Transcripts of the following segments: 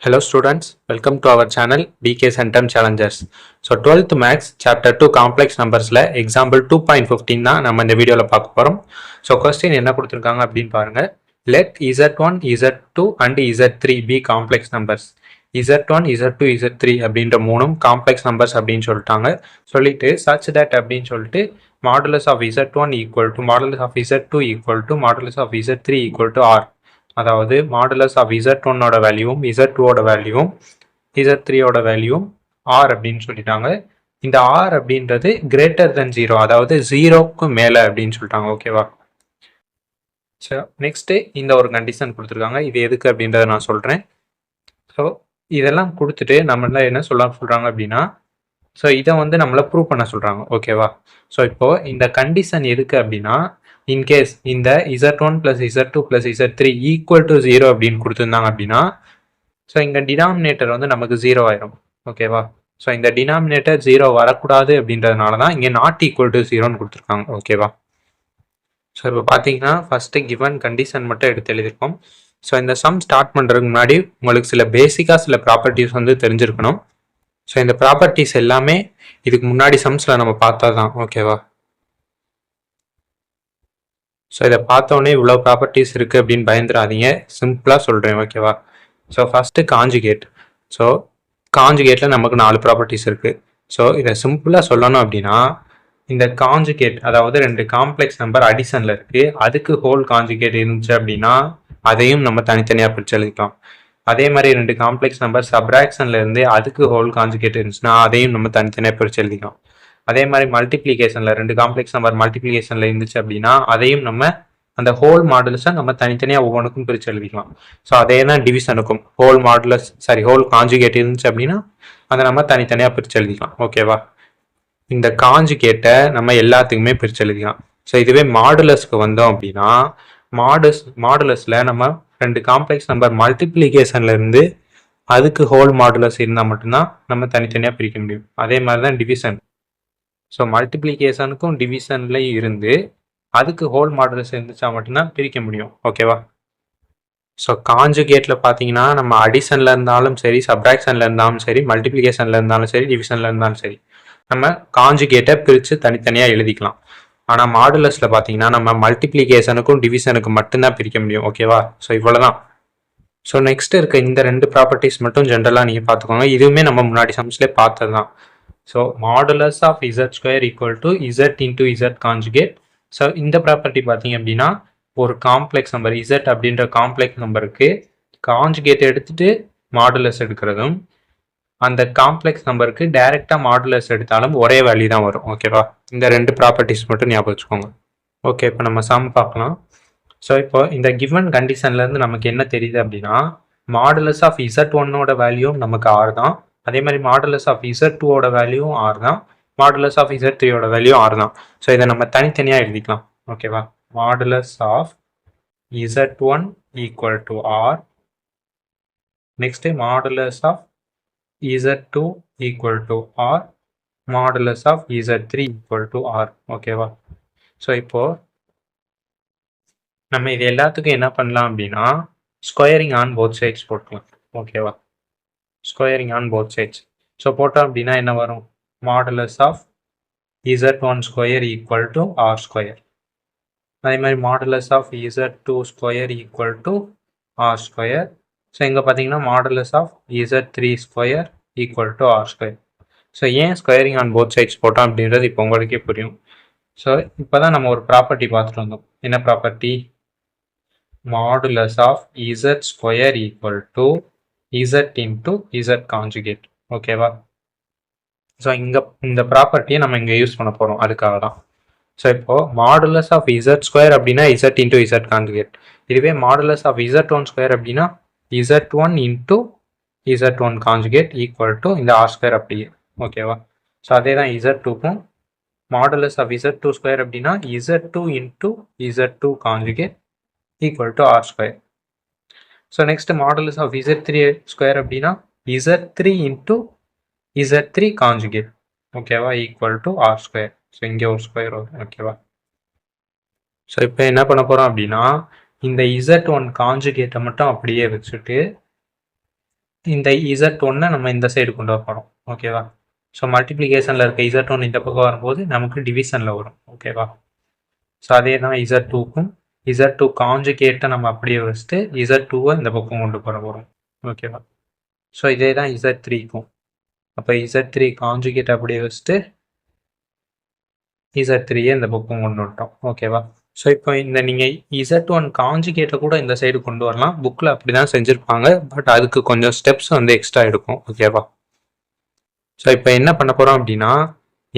Hello students, welcome to our channel BK Centum Challengers. So 12th Maths Chapter 2 Complex Numbersல example 2.15 தான் நம்ம இந்த வீடியோல பார்க்க போறோம். So question என்ன கொடுத்திருக்காங்க அப்படின்னு பாருங்க. Let Z1, Z2 and Z3 be complex numbers. Z1, Z2, Z3 அப்படின்ற மூணும் complex numbers அப்படின்னு சொல்லிட்டாங்க. சொல்லிட்டு such that அப்படின்னு சொல்லிட்டு modulus of Z1 equal to modulus of Z2 equal to modulus of Z3 equal to R. அதாவது modulus of Z1 ஓட வேல்யூவும் Z2 ஓட வேல்யூவும் Z3 ஓட வேல்யூவும் R அப்படின்னு சொல்லிட்டாங்க. இந்த R அப்படின்றது கிரேட்டர் தென் 0, அதாவது 0க்கு மேலே அப்படின்னு சொல்லிட்டாங்க. ஓகேவா? ஸோ நெக்ஸ்ட்டு இந்த ஒரு கண்டிஷன் கொடுத்துருக்காங்க. இது எதுக்கு அப்படின்றத நான் சொல்கிறேன். ஸோ இதெல்லாம் கொடுத்துட்டு நம்மள என்ன சொல்கிறாங்க அப்படின்னா, ஸோ இதை வந்து நம்மளை ப்ரூவ் பண்ண சொல்கிறாங்க. ஓகேவா? ஸோ இப்போது இந்த கண்டிஷன் எதுக்கு அப்படின்னா, இன்கேஸ் இந்த Z1 + Z2 + Z3 equal to 0 அப்படின்னு கொடுத்துருந்தாங்க அப்படின்னா, ஸோ இங்கே டினாமினேட்டர் வந்து நமக்கு 0 ஆயிரும். ஓகேவா? ஸோ இந்த டினாமினேட்டர் 0 வரக்கூடாது அப்படின்றதுனால தான் இங்கே நாட் ஈக்குவல் டு 0ன்னு கொடுத்துருக்காங்க. ஓகேவா? ஸோ இப்போ பார்த்தீங்கன்னா ஃபஸ்ட்டு கிவன் கண்டிஷன் மட்டும் எடுத்து எழுதியிருக்கோம். ஸோ இந்த சம் ஸ்டார்ட் பண்ணுறதுக்கு முன்னாடி உங்களுக்கு சில பேசிக்காக சில ப்ராப்பர்ட்டிஸ் வந்து தெரிஞ்சிருக்கணும். ஸோ இந்த ப்ராப்பர்ட்டிஸ் எல்லாமே இதுக்கு முன்னாடி சம்ஸில் நம்ம பார்த்தா தான். ஓகேவா? ஸோ இதை பார்த்தோன்னே இவ்வளோ ப்ராப்பர்ட்டிஸ் இருக்குது அப்படின்னு பயந்துடாதீங்க. சிம்பிளாக சொல்கிறேன். ஓகேவா? So first conjugate. ஸோ காஞ்சுகேட்டில் நமக்கு 4 ப்ராப்பர்ட்டிஸ் இருக்குது. ஸோ இதை சிம்பிளாக சொல்லணும் அப்படின்னா, இந்த காஞ்சுகேட் அதாவது 2 காம்ப்ளெக்ஸ் நம்பர் அடிஷனில் இருக்குது, அதுக்கு ஹோல் காஞ்சுகேட் இருந்துச்சு அப்படின்னா அதையும் நம்ம தனித்தனியாக பிரித்து எழுதிக்கலாம். அதே மாதிரி 2 காம்ப்ளெக்ஸ் நம்பர் சப்ராக்ஷனில் இருந்து அதுக்கு ஹோல் காஞ்சுகேட் இருந்துச்சுன்னா அதையும் நம்ம தனித்தனியாக பிரித்து எழுதிக்கலாம். அதே மாதிரி மல்டிப்ளிகேஷனில் 2 காம்ப்ளெக்ஸ் நம்பர் மல்டிப்ளிகேஷனில் இருந்துச்சு அப்படின்னா அதையும் நம்ம அந்த ஹோல் மாடுலஸை நம்ம தனித்தனியாக ஒவ்வொன்றுக்கும் பிரித்து எழுதிக்கலாம். ஸோ அதே தான் டிவிஷனுக்கும் ஹோல் மாடுலஸ் ஹோல் காஞ்சுகேட் இருந்துச்சு அப்படின்னா அதை நம்ம தனித்தனியாக பிரித்து எழுதிக்கலாம். ஓகேவா? இந்த காஞ்சுகேட்டை நம்ம எல்லாத்துக்குமே பிரித்து எழுதிக்கலாம். ஸோ இதுவே மாடுலஸ்க்கு வந்தோம் அப்படின்னா மாடுலஸில் நம்ம 2 காம்ப்ளெக்ஸ் நம்பர் மல்டிப்ளிகேஷன்ல இருந்து அதுக்கு ஹோல் மாடுலஸ் இருந்தால் மட்டும்தான் நம்ம தனித்தனியாக பிரிக்க முடியும். அதே மாதிரி தான் டிவிஷன். ஸோ மல்டிப்ளிகேஷனுக்கும் டிவிஷன்லையும் இருந்து அதுக்கு ஹோல் மாடுலஸ் இருந்துச்சா மட்டும்தான் பிரிக்க முடியும். ஓகேவா? ஸோ காஞ்சுகேட்டில் பார்த்தீங்கன்னா நம்ம அடிஷனில் இருந்தாலும் சரி, சப்ராக்ஷனில் இருந்தாலும் சரி, மல்டிப்ளிகேஷனில் இருந்தாலும் சரி, டிவிஷனில் இருந்தாலும் சரி, நம்ம காஞ்சுகேட்டை பிரித்து தனித்தனியாக எழுதிக்கலாம். ஆனால் மாடுலஸில் பார்த்தீங்கன்னா நம்ம மல்டிப்ளிகேஷனுக்கும் டிவிஷனுக்கும் மட்டும்தான் பிரிக்க முடியும். ஓகேவா? ஸோ இவ்வளோதான். ஸோ நெக்ஸ்ட் இருக்க இந்த 2 ப்ராப்பர்ட்டிஸ் மட்டும் ஜென்ரலாக நீங்கள் பார்த்துக்கோங்க. இதுவுமே நம்ம முன்னாடி சம்ஸ்லேயே பார்த்தது தான். So modulus of Z² equal to Z into Z conjugate. So இந்த ப்ராப்பர்ட்டி பார்த்தீங்க அப்படின்னா, ஒரு காம்ப்ளெக்ஸ் நம்பர் Z அப்படின்ற காம்ப்ளெக்ஸ் நம்பருக்கு காஞ்சுகேட் எடுத்துட்டு மாடுலஸ் எடுக்கிறதும், அந்த காம்ப்ளெக்ஸ் நம்பருக்கு டைரெக்டாக மாடுலஸ் எடுத்தாலும் ஒரே வேல்யூ தான் வரும். ஓகேவா? இந்த 2 ப்ராப்பர்ட்டிஸ் மட்டும் ஞாபகம் வச்சுக்கோங்க. ஓகே, இப்போ நம்ம சம் பார்க்கலாம். ஸோ இப்போ இந்த கிவன் கண்டிஷன்லேருந்து நமக்கு என்ன தெரியுது அப்படின்னா, மாடுலஸ் ஆஃப் Z1ஓட வேல்யூவும் நமக்கு R தான். அதே மாதிரி மாடுலஸ் ஆஃப் Z2ஓட வேல்யூவும் R தான். மாடுலஸ் ஆஃப் Z3ஓட வேல்யூ R தான். ஸோ இதை நம்ம தனித்தனியாக எழுதிக்கலாம். ஓகேவா? Modulus of Z1 equal to R. Next modulus of Z2 equal to R. Modulus of Z3 equal to R. ஓகேவா? ஸோ இப்போ நம்ம இது எல்லாத்துக்கும் என்ன பண்ணலாம் அப்படின்னா, ஸ்கொயரிங் ஆன் போத் சைட்ஸ் போட்டுக்கலாம். ஓகேவா? Squaring on both sides. So போட்டோம் அப்படின்னா என்ன வரும்? Modulus of Z1 square equal to R square. அதே மாதிரி modulus of Z2 square equal to R square. So இங்கே பார்த்தீங்கன்னா modulus of Z3 square equal to R square. So ஏன் squaring on both sides போட்டோம் அப்படின்றது இப்போ உங்களுக்கே புரியும். ஸோ இப்போ தான் நம்ம ஒரு ப்ராப்பர்ட்டி பார்த்துட்டு வந்தோம். என்ன property? Modulus of Z square equal to Z into Z conjugate. ஓகேவா? ஸோ இந்த ப்ராப்பர்ட்டியை நம்ம இங்கே யூஸ் பண்ண போகிறோம், அதுக்காக தான். ஸோ இப்போது மாடுலஸ் ஆஃப் Z² அப்படின்னா Z இன்டூ Z காஞ்சுகேட். இதுவே மாடுலஸ் ஆஃப் Z1 ஸ்கொயர் அப்படின்னா Z1 into Z1 conjugate equal to இந்த R ஸ்கொயர் அப்படியே. ஓகேவா? ஸோ அதே தான் Z2க்கும் மாடுலஸ் ஆஃப் Z2 ஸ்கொயர் அப்படின்னா Z2 into Z2 conjugate equal to R square. So next modulus of Z3 square அப்படின்னா Z3 into Z3 conjugate. ஓகேவா? Equal to R square. So இங்கே ஒரு ஸ்கொயர் வரும். ஓகேவா? ஸோ இப்போ என்ன பண்ண போகிறோம் அப்படின்னா, இந்த Z1 காஞ்சுகேட்டை மட்டும் அப்படியே வச்சுட்டு இந்த Z1 நம்ம இந்த சைடு கொண்டு வர போகிறோம். ஓகேவா? ஸோ மல்டிப்ளிகேஷனில் இருக்க Z1 இந்த பக்கம் வரும்போது நமக்கு டிவிஷனில் வரும். ஓகேவா? ஸோ அதே தான் Z2க்கும் Z2 காஞ்சுகேட்டை நம்ம அப்படியே வச்சுட்டு Z2வை இந்த பக்கம் கொண்டு போகிற போகிறோம். ஓகேவா? ஸோ இதே தான் Z3க்கும். அப்போ Z3 காஞ்சுகேட் அப்படியே வச்சுட்டு Z3யை இந்த பக்கம் கொண்டு வந்துட்டோம். ஓகேவா? ஸோ இப்போ இந்த நீங்கள் Z1 காஞ்சுகேட்டை கூட இந்த சைடு கொண்டு வரலாம். புக்கில் அப்படி தான் செஞ்சுருப்பாங்க. பட் அதுக்கு கொஞ்சம் ஸ்டெப்ஸ் வந்து எக்ஸ்ட்ரா எடுக்கும். ஓகேவா? ஸோ இப்போ என்ன பண்ண போகிறோம் அப்படின்னா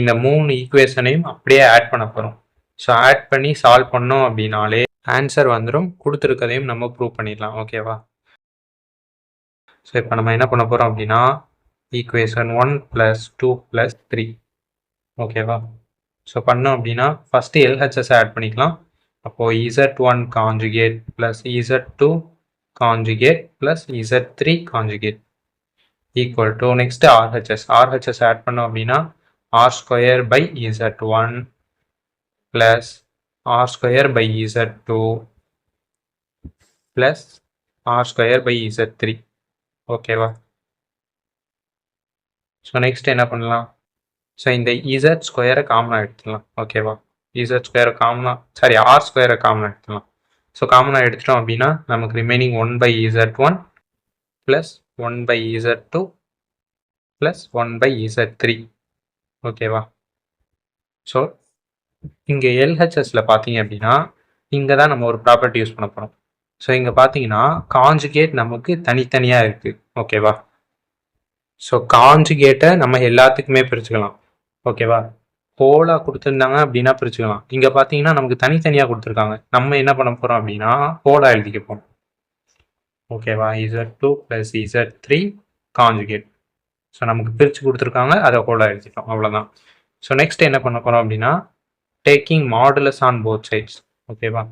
இந்த 3 ஈக்குவேஷனையும் அப்படியே ஆட் பண்ண போகிறோம். ஸோ ஆட் பண்ணி சால்வ் பண்ணோம் அப்படின்னாலே ஆன்சர் வந்துடும். கொடுத்துருக்கதையும் நம்ம ப்ரூவ் பண்ணிடலாம். ஓகேவா? ஸோ இப்போ நம்ம என்ன பண்ண போகிறோம் அப்படின்னா ஈக்குவேஷன் 1 + 2 + 3. ஓகேவா? ஸோ பண்ணோம் அப்படின்னா ஃபஸ்ட்டு LHS ஆட் பண்ணிக்கலாம். அப்போது Z1 conjugate plus Z2 conjugate plus Z3 conjugate equal to next RHS add பண்ணோம் அப்படின்னா R² Z1 plus R² Z2 plus R² Z3. ஓகேவா? ஸோ நெக்ஸ்ட் என்ன பண்ணலாம்? ஸோ இந்த Z² காமனாக எடுத்துக்கலாம். ஓகேவா? Z² காமனாக R² காமனாக எடுத்துக்கலாம். ஸோ காமனாக எடுத்துட்டோம் அப்படின்னா நமக்கு remaining 1/Z1 plus 1/Z2 plus 1/Z3. ஓகேவா? ஸோ இங்கே LHSல பார்த்தீங்க அப்படின்னா இங்கே தான் நம்ம ஒரு ப்ராப்பர்ட்டி யூஸ் பண்ண போகிறோம். ஸோ இங்கே பார்த்தீங்கன்னா காஞ்சுகேட் நமக்கு தனித்தனியாக இருக்குது. ஓகேவா? ஸோ காஞ்சுகேட்டை நம்ம எல்லாத்துக்குமே பிரிச்சுக்கலாம். ஓகேவா? ஹோலாக கொடுத்துருந்தாங்க அப்படின்னா பிரிச்சுக்கலாம். இங்கே பார்த்தீங்கன்னா நமக்கு தனித்தனியாக கொடுத்துருக்காங்க. நம்ம என்ன பண்ண போகிறோம் அப்படின்னா ஹோலாக எழுதிக்க போகிறோம். ஓகேவா? Z2 + Z3 conjugate. ஸோ நமக்கு பிரித்து கொடுத்துருக்காங்க, அதை ஹோலாக எழுதிட்டோம். அவ்வளோதான். ஸோ நெக்ஸ்ட் என்ன பண்ண போகிறோம் அப்படின்னா taking modulus on both sides. ஓகேவா?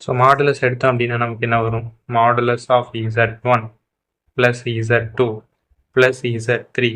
ஸோ மாடுலஸ் எடுத்தோம் அப்படின்னா நமக்கு என்ன வரும்? Modulus of Z1 + Z2 + Z3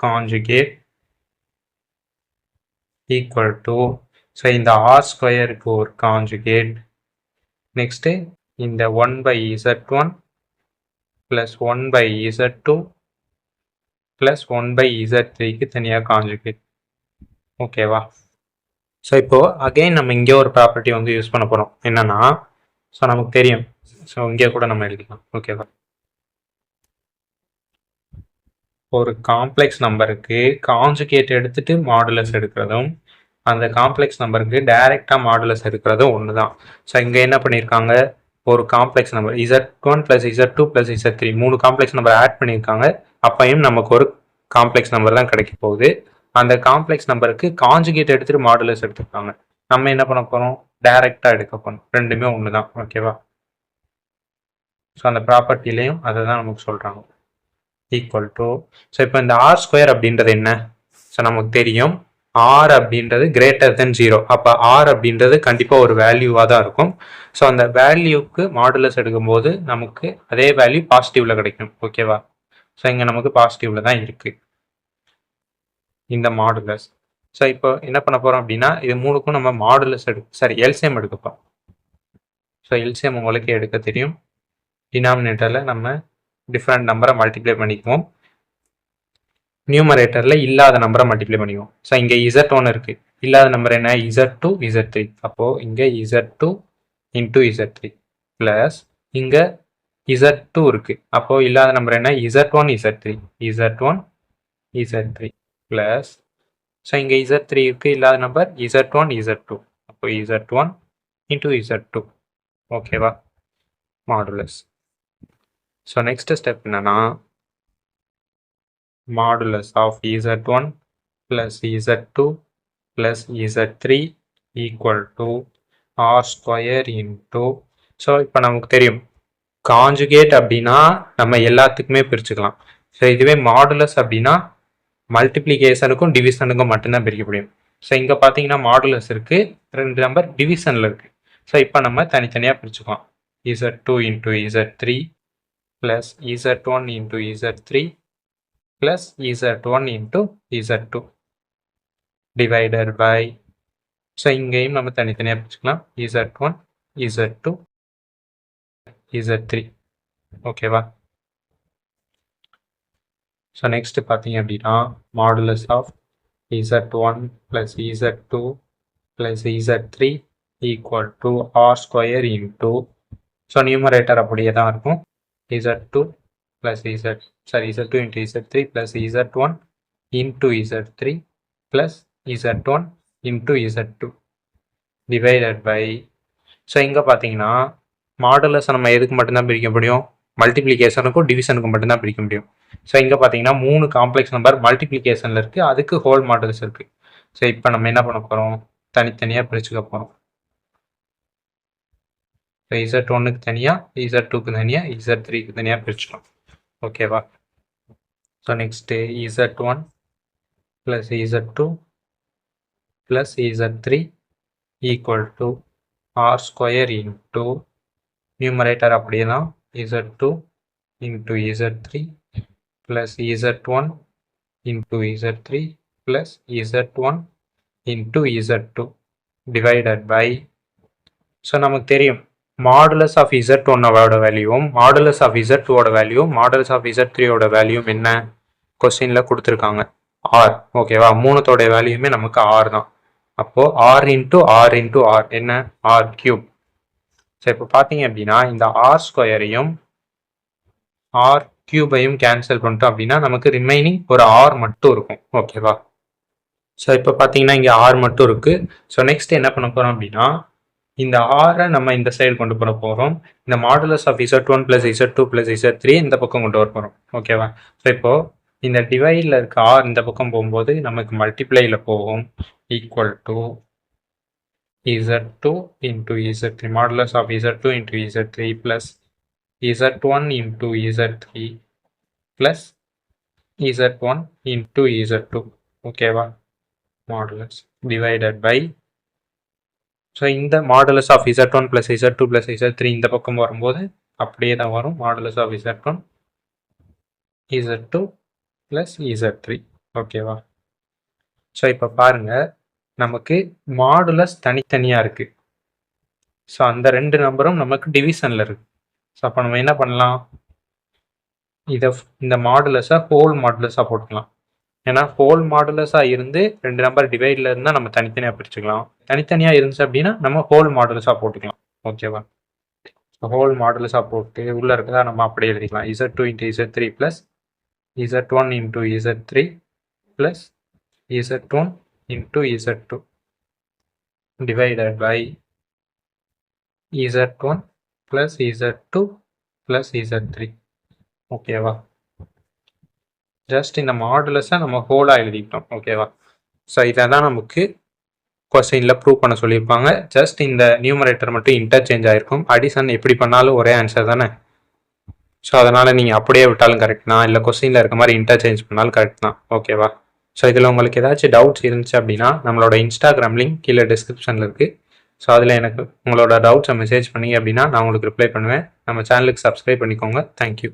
conjugate equal to so இந்த R²க்கு ஒரு காஞ்சுகேட், நெக்ஸ்ட்டு இந்த 1/Z1 ப்ளஸ் 1/Z2 ப்ளஸ் 1/Z3க்கு தனியாக காஞ்சுகேட். ஓகேவா? ஸோ இப்போது அகெயின் நம்ம இங்கே ஒரு ப்ராப்பர்ட்டி வந்து யூஸ் பண்ண போகிறோம். என்னன்னா ஸோ நமக்கு தெரியும். ஸோ இங்கே கூட நம்ம எழுதிக்கலாம். ஓகேவா? ஒரு காம்ப்ளெக்ஸ் நம்பருக்கு காஞ்சுகேட் எடுத்துட்டு மாடுலஸ் எடுக்கிறதும் அந்த காம்ப்ளெக்ஸ் நம்பருக்கு டைரெக்டாக மாடுலஸ் எடுக்கிறதும் ஒன்று தான். ஸோ இங்கே என்ன பண்ணியிருக்காங்க? ஒரு complex number Z1 + Z2 + Z3 3 complex number add பண்ணியிருக்காங்க. அப்பையும் நமக்கு ஒரு காம்ப்ளெக்ஸ் நம்பர் தான் கிடைக்க போகுது. அந்த காம்ப்ளெக்ஸ் நம்பருக்கு காஞ்சுகேட் எடுத்துட்டு மாடுலஸ் எடுத்துருக்காங்க. நம்ம என்ன பண்ண போகிறோம்? டைரெக்டாக எடுக்க போகிறோம். ரெண்டுமே ஒன்று தான். ஓகேவா? ஸோ அந்த ப்ராப்பர்ட்டிலையும் அதை தான் நமக்கு சொல்கிறாங்க. ஈக்குவல் டு ஸோ இப்போ இந்த R² அப்படின்றது என்ன? ஸோ நமக்கு தெரியும் R அப்படின்றது >0. அப்போ R அப்படின்றது கண்டிப்பாக ஒரு வேல்யூவாக தான் இருக்கும். ஸோ அந்த வேல்யூக்கு மாடுலஸ் எடுக்கும்போது நமக்கு அதே வேல்யூ பாசிட்டிவ்ல கிடைக்கும். ஓகேவா? ஸோ இங்கே நமக்கு பாசிட்டிவ்ல தான் இருக்கு இந்த மாடுலஸ். ஸோ இப்போ என்ன பண்ண போகிறோம் அப்படின்னா இது 3க்கும் நம்ம மாடுலஸ் எல்சிஎம் எடுக்க போகிறோம். ஸோ எல்சிஎம் உங்களுக்கு எடுக்க தெரியும். டினாமினேட்டரில் நம்ம டிஃப்ரெண்ட் நம்பரை மல்டிப்ளை பண்ணிக்குவோம். நியூமரேட்டரில் இல்லாத நம்பரை மல்டிப்ளை பண்ணிக்குவோம். ஸோ இங்கே Z1 இருக்குது. இல்லாத நம்பர் என்ன? Z2 Z3. அப்போது இங்கே Z2 × Z3 ப்ளஸ் இங்கே Z2 இருக்குது. அப்போது இல்லாத நம்பர் என்ன? Z1 Z1 Z3 plus so இங்கே Z3 இருக்குது. இல்லாத நம்பர் Z1 Z2. அப்போ Z1 × Z2. ஓகேவா? மாடுலஸ். ஸோ நெக்ஸ்ட் ஸ்டெப் என்னன்னா modulus of Z1 + Z2 + Z3 equal to R² so இப்போ நமக்கு தெரியும் காஞ்சுகேட் அப்படின்னா நம்ம எல்லாத்துக்குமே பிரிச்சுக்கலாம். ஸோ இதுவே மாடுலஸ் அப்படின்னா மல்டிப்ளிகேஷனுக்கும் டிவிஷனுக்கும் மட்டும்தான் பிரிக்க முடியும். ஸோ இங்கே பார்த்தீங்கன்னா மாடுலஸ் இருக்குது, 2 நம்பர் டிவிஷனில் இருக்குது. ஸோ இப்போ நம்ம தனித்தனியாக பிரிச்சுக்கலாம். Z2 × Z3 plus Z1 × Z3 plus Z1 × Z2. Divided by, so இங்கேயும் நம்ம தனித்தனியாக பிரிச்சுக்கலாம். Z1, Z2, Z3. ஓகேவா? ஸோ நெக்ஸ்ட் பார்த்தீங்க அப்படின்னா modulus of Z1 plus Z2 plus Z3 equal to R square into, so numerator அப்படியே தான் இருக்கும். Z2 plus Z2 into Z3 plus Z1 into Z3 plus Z1 into Z2 divided by, so இங்கே பார்த்தீங்கன்னா modulus நம்ம எதுக்கு மட்டும்தான் பிரிக்க முடியும்? மல்டிப்ளிகேஷனுக்கும் டிவிஷனுக்கும் மட்டும்தான் பிரிக்க முடியும். ஸோ இங்கே பார்த்தீங்கன்னா 3 காம்ப்ளெக்ஸ் நம்பர் மல்டிப்ளிகேஷனில் இருக்குது, அதுக்கு ஹோல் மாடுலஸ் இருக்குது. ஸோ இப்போ நம்ம என்ன பண்ண போகிறோம்? தனித்தனியாக பிரிச்சுக்க போகிறோம். ஸோ Z1க்கு தனியாக, Z2க்கு தனியாக, Z3க்கு தனியாக பிரிச்சுக்கலாம். ஓகேவா? So next Z1 plus Z2 plus Z3 equal to R square into, numerator அப்படியே தான், Z2 into Z3 plus Z1 into Z3 plus Z1 into Z2 divided by, so நமக்கு தெரியும் மாடுலஸ் ஆஃப் Z1ஓட வேல்யூவும் மாடுலஸ் ஆஃப் Z2ஓட வேல்யூவும் modulus of Z3ஓட வேல்யூவும் என்ன கொஸ்டினில் கொடுத்துருக்காங்க? ஆர். ஓகேவா? மூணுத்தோடைய வேல்யூமே நமக்கு ஆர் தான். அப்போது R into R into R என்ன? R cube. ஸோ இப்போ பார்த்தீங்க அப்படின்னா இந்த ஆர் ஸ்கொயரையும் ஆர் கியூபையும் கேன்சல் பண்ணிட்டோம் அப்படின்னா நமக்கு ரிமைனிங் ஒரு ஆர் மட்டும் இருக்கும். ஓகேவா? ஸோ இப்போ பார்த்தீங்கன்னா இங்கே ஆர் மட்டும் இருக்குது. ஸோ நெக்ஸ்ட் என்ன பண்ண போகிறோம் அப்படின்னா இந்த ஆரை நம்ம இந்த சைடு கொண்டு போகிற போகிறோம். இந்த modulus of Z1 plus Z2 plus Z3 இந்த பக்கம் கொண்டு வர போகிறோம். ஓகேவா? ஸோ இப்போது இந்த டிவைடில் இருக்க ஆர் இந்த பக்கம் போகும்போது நமக்கு மல்டிப்ளையில் போகும். Equal to Z2 into Z3 modulus of Z2 into Z3 plus Z1 into Z3 plus Z1 into Z2. ஓகேவா? மாடுலஸ் டிவைடட் பை, ஸோ இந்த modulus of Z1 plus Z2 plus Z3 இந்த பக்கம் வரும்போது அப்படியே தான் வரும். Modulus of Z1 Z2 plus Z3. ஓகேவா? So இப்போ பாருங்கள் நமக்கு மாடுலஸ் தனித்தனியாக இருக்குது. ஸோ அந்த ரெண்டு நம்பரும் நமக்கு டிவிஷனில் இருக்குது. ஸோ அப்போ நம்ம என்ன பண்ணலாம்? இந்த மாடுலஸை ஹோல் மாடுலஸாக போட்டுக்கலாம். ஏன்னா ஹோல் மாடுலஸாக இருந்து ரெண்டு நம்பர் டிவைடில் இருந்தால் நம்ம தனித்தனியாக பிரிச்சுக்கலாம். தனித்தனியாக இருந்துச்சு அப்படின்னா நம்ம ஹோல் மாடுலஸாக போட்டுக்கலாம். ஓகேவா? ஹோல் மாடுலஸாக போட்டு உள்ளே இருக்கிறதா நம்ம அப்படியே எழுதிக்கலாம். Z2 into Z3 plus Z1 into Z3 plus Z1 into Z2 divided by Z1 plus Z2 plus Z3. ஓகேவா? ஜஸ்ட் இந்த மாடுலஸை நம்ம ஹோலாக எழுதிக்கிட்டோம். ஓகேவா? ஸோ இதை தான் நமக்கு கொஸ்டினில் ப்ரூவ் பண்ண சொல்லியிருப்பாங்க. ஜஸ்ட் இந்த நியூமரேட்டர் மட்டும் இன்டர்சேஞ்ச் ஆகிருக்கும். அடிஷன் எப்படி பண்ணாலும் ஒரே ஆன்சர் தானே. ஸோ அதனால் நீங்கள் அப்படியே விட்டாலும் கரெக்ட் தான், இல்லை கொஸ்டினில் இருக்க மாதிரி இன்டர்சேஞ்ச் பண்ணாலும் கரெக்ட் தான். ஓகேவா? ஸோ இதில் உங்களுக்கு ஏதாச்சும் டவுட்ஸ் இருந்துச்சு அப்படின்னா நம்மளோட இன்ஸ்டாகிராம் லிங்க் கீழே டிஸ்கிரிப்ஷனில் இருக்குது. ஸோ அதில் எனக்கு உங்களோட டவுட்ஸை மெசேஜ் பண்ணிங்க அப்படின்னா நான் உங்களுக்கு ரிப்ளை பண்ணுவேன். நம்ம சேனலுக்கு சப்ஸ்கிரைப் பண்ணிக்கோங்க. தேங்க்யூ.